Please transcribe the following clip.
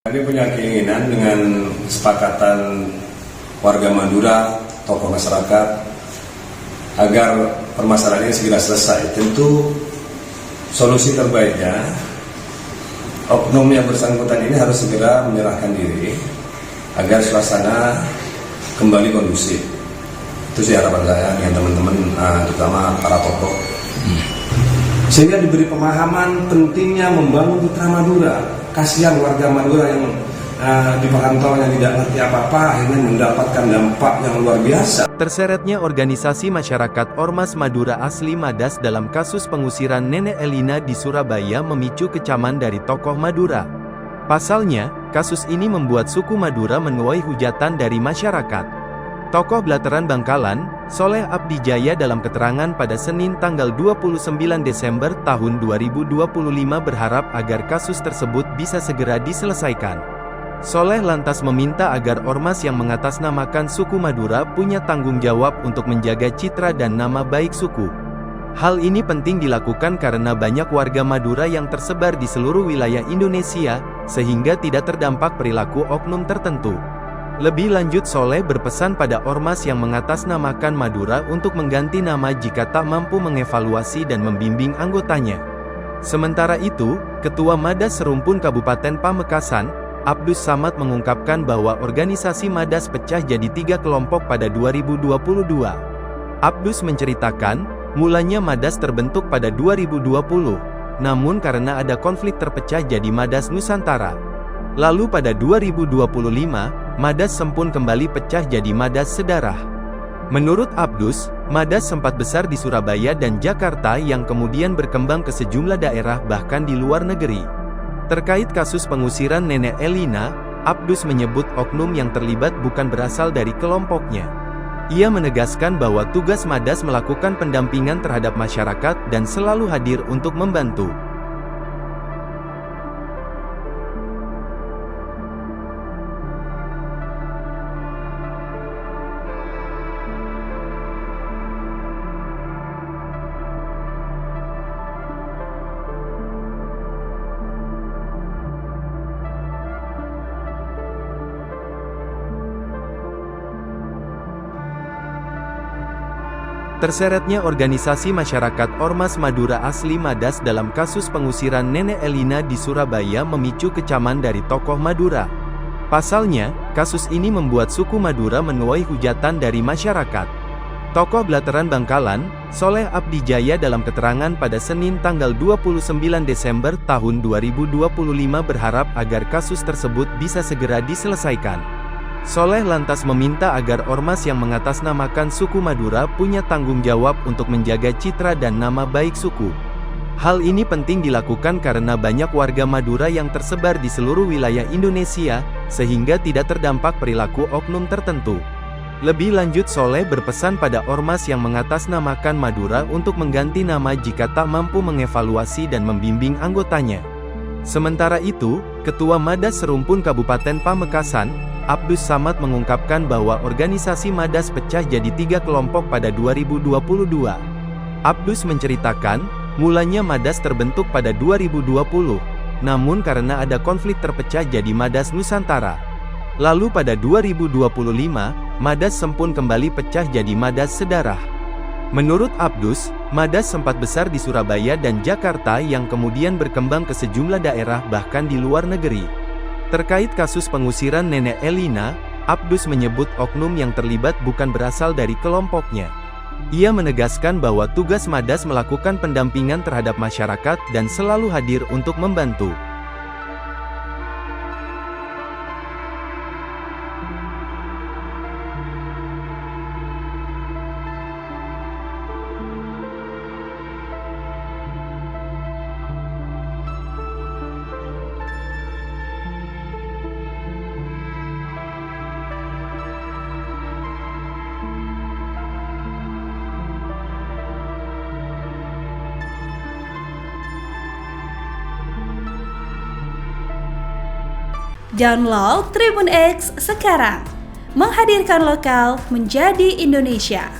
Kami punya keinginan dengan kesepakatan warga Madura, tokoh masyarakat, agar permasalahan ini segera selesai. Tentu solusi terbaiknya, oknum yang bersangkutan ini harus segera menyerahkan diri agar suasana kembali kondusif. Itu sih harapan saya dengan teman-teman, terutama para tokoh. Sehingga diberi pemahaman pentingnya membangun putra Madura. Kasihan warga Madura yang di perantauan yang tidak ngerti apa-apa akhirnya mendapatkan dampak yang luar biasa. Terseretnya organisasi masyarakat Ormas Madura asli Madas dalam kasus pengusiran Nenek Elina di Surabaya memicu kecaman dari tokoh Madura. Pasalnya, kasus ini membuat suku Madura menuai hujatan dari masyarakat. Tokoh Blateran Bangkalan, Soleh Abdijaya dalam keterangan pada Senin tanggal 29 Desember tahun 2025 berharap agar kasus tersebut bisa segera diselesaikan. Soleh lantas meminta agar ormas yang mengatasnamakan suku Madura punya tanggung jawab untuk menjaga citra dan nama baik suku. Hal ini penting dilakukan karena banyak warga Madura yang tersebar di seluruh wilayah Indonesia, sehingga tidak terdampak perilaku oknum tertentu. Lebih lanjut, Soleh berpesan pada ormas yang mengatasnamakan Madura untuk mengganti nama jika tak mampu mengevaluasi dan membimbing anggotanya. Sementara itu, Ketua Madas Serumpun Kabupaten Pamekasan, Abdus Samad mengungkapkan bahwa organisasi Madas pecah jadi 3 kelompok pada 2022. Abdus menceritakan, mulanya Madas terbentuk pada 2020, namun karena ada konflik terpecah jadi Madas Nusantara. Lalu pada 2025, Madas Sempun kembali pecah jadi Madas Sedarah. Menurut Abdus, Madas sempat besar di Surabaya dan Jakarta yang kemudian berkembang ke sejumlah daerah bahkan di luar negeri. Terkait kasus pengusiran Nenek Elina, Abdus menyebut oknum yang terlibat bukan berasal dari kelompoknya. Ia menegaskan bahwa tugas Madas melakukan pendampingan terhadap masyarakat dan selalu hadir untuk membantu. Terseretnya organisasi masyarakat Ormas Madura asli Madas dalam kasus pengusiran Nenek Elina di Surabaya memicu kecaman dari tokoh Madura. Pasalnya, kasus ini membuat suku Madura menuai hujatan dari masyarakat. Tokoh Blateran Bangkalan, Soleh Abdijaya dalam keterangan pada Senin tanggal 29 Desember tahun 2025 berharap agar kasus tersebut bisa segera diselesaikan. Soleh lantas meminta agar ormas yang mengatasnamakan suku Madura punya tanggung jawab untuk menjaga citra dan nama baik suku. Hal ini penting dilakukan karena banyak warga Madura yang tersebar di seluruh wilayah Indonesia, sehingga tidak terdampak perilaku oknum tertentu. Lebih lanjut, Soleh berpesan pada ormas yang mengatasnamakan Madura untuk mengganti nama jika tak mampu mengevaluasi dan membimbing anggotanya. Sementara itu, Ketua Madas Serumpun Kabupaten Pamekasan, Abdus Samad mengungkapkan bahwa organisasi Madas pecah jadi 3 kelompok pada 2022. Abdus menceritakan, mulanya Madas terbentuk pada 2020, namun karena ada konflik terpecah jadi Madas Nusantara. Lalu pada 2025, Madas Sempun kembali pecah jadi Madas Sedarah. Menurut Abdus, Madas sempat besar di Surabaya dan Jakarta yang kemudian berkembang ke sejumlah daerah bahkan di luar negeri. Terkait kasus pengusiran Nenek Elina, Abdus menyebut oknum yang terlibat bukan berasal dari kelompoknya. Ia menegaskan bahwa tugas Madas melakukan pendampingan terhadap masyarakat dan selalu hadir untuk membantu. Download Tribun X sekarang, menghadirkan lokal menjadi Indonesia.